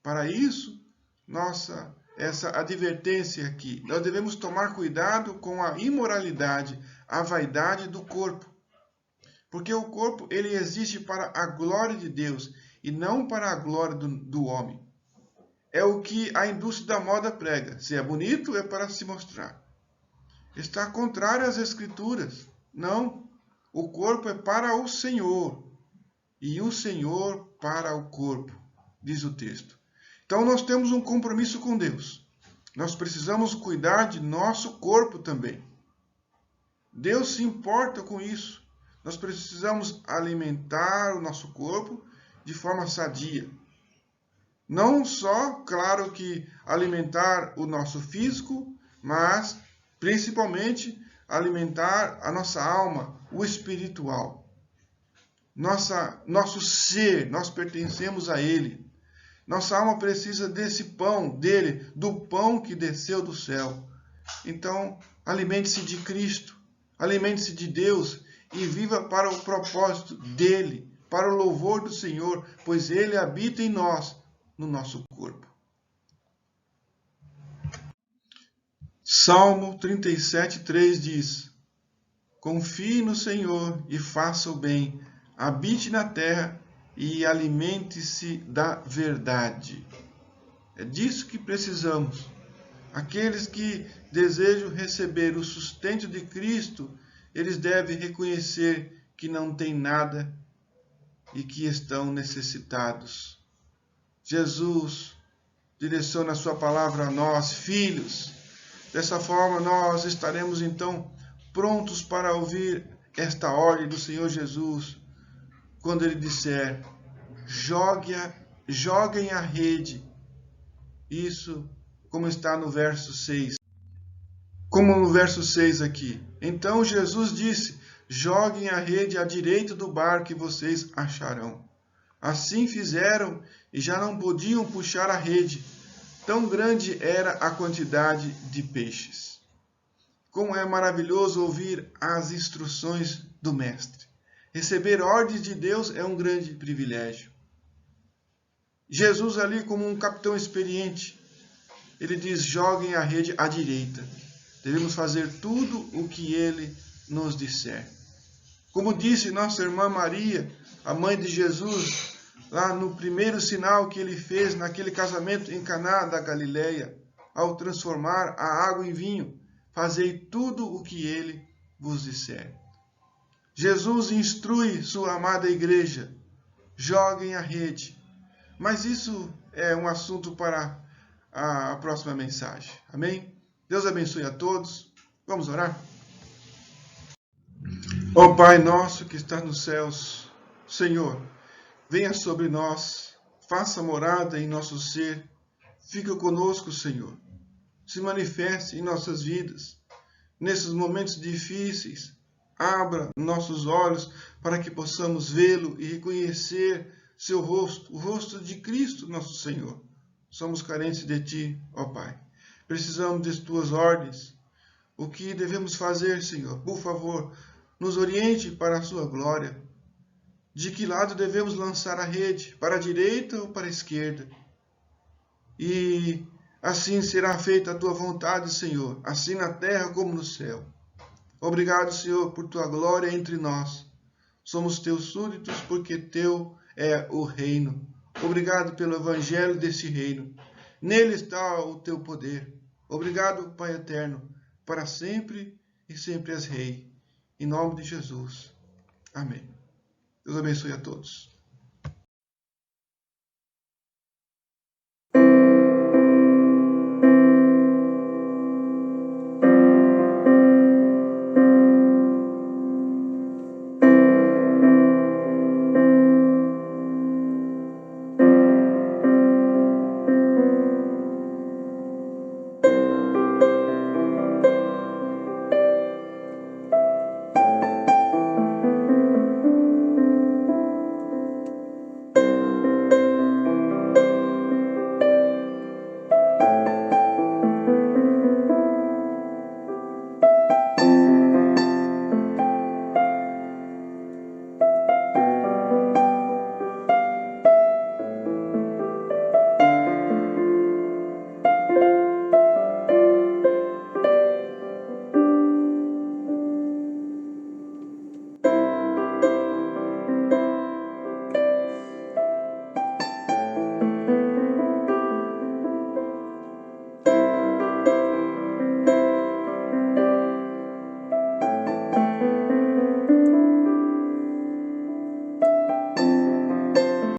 Para isso, essa advertência aqui. Nós devemos tomar cuidado com a imoralidade, a vaidade do corpo. Porque o corpo ele existe para a glória de Deus e não para a glória do homem. É o que a indústria da moda prega. Se é bonito, é para se mostrar. Está contrário às Escrituras. Não. O corpo é para o Senhor e o Senhor para o corpo, diz o texto. Então nós temos um compromisso com Deus. Nós precisamos cuidar de nosso corpo também. Deus se importa com isso. Nós precisamos alimentar o nosso corpo de forma sadia. Não só, claro que alimentar o nosso físico, mas principalmente alimentar a nossa alma, o espiritual. Nosso ser, nós pertencemos a Ele. Nossa alma precisa desse pão, dele, do pão que desceu do céu. Então, alimente-se de Cristo, alimente-se de Deus e viva para o propósito dele, para o louvor do Senhor, pois ele habita em nós, no nosso corpo. Salmo 37:3 diz: confie no Senhor e faça o bem, habite na terra e alimente-se da verdade. É disso que precisamos. Aqueles que desejam receber o sustento de Cristo, eles devem reconhecer que não têm nada e que estão necessitados. Jesus direciona a sua palavra a nós, filhos. Dessa forma, nós estaremos então prontos para ouvir esta ordem do Senhor Jesus, quando ele disser: joguem a rede. Isso, como está no verso 6. Como no verso 6 aqui. Então Jesus disse: joguem a rede à direita do barco e vocês acharão. Assim fizeram e já não podiam puxar a rede. Tão grande era a quantidade de peixes. Como é maravilhoso ouvir as instruções do Mestre. Receber ordens de Deus é um grande privilégio. Jesus ali, como um capitão experiente, ele diz: joguem a rede à direita. Devemos fazer tudo o que ele nos disser. Como disse nossa irmã Maria, a mãe de Jesus, lá no primeiro sinal que ele fez naquele casamento em Caná da Galileia, ao transformar a água em vinho: fazei tudo o que ele vos disser. Jesus instrui sua amada igreja: joguem a rede. Mas isso é um assunto para a próxima mensagem. Amém? Deus abençoe a todos. Vamos orar? Ó Pai nosso que está nos céus, Senhor, venha sobre nós, faça morada em nosso ser, fica conosco, Senhor. Se manifeste em nossas vidas, nesses momentos difíceis. abra nossos olhos para que possamos vê-lo e reconhecer seu rosto, o rosto de Cristo, nosso Senhor. Somos carentes de Ti, ó Pai. Precisamos de Tuas ordens. O que devemos fazer, Senhor? Por favor, nos oriente para a Sua glória. De que lado devemos lançar a rede? Para a direita ou para a esquerda? E assim será feita a Tua vontade, Senhor, assim na terra como no céu. Obrigado, Senhor, por Tua glória entre nós. Somos Teus súditos porque Teu é o reino. Obrigado pelo evangelho desse reino. Nele está o Teu poder. Obrigado, Pai eterno, para sempre e sempre és Rei. Em nome de Jesus. Amém. Deus abençoe a todos.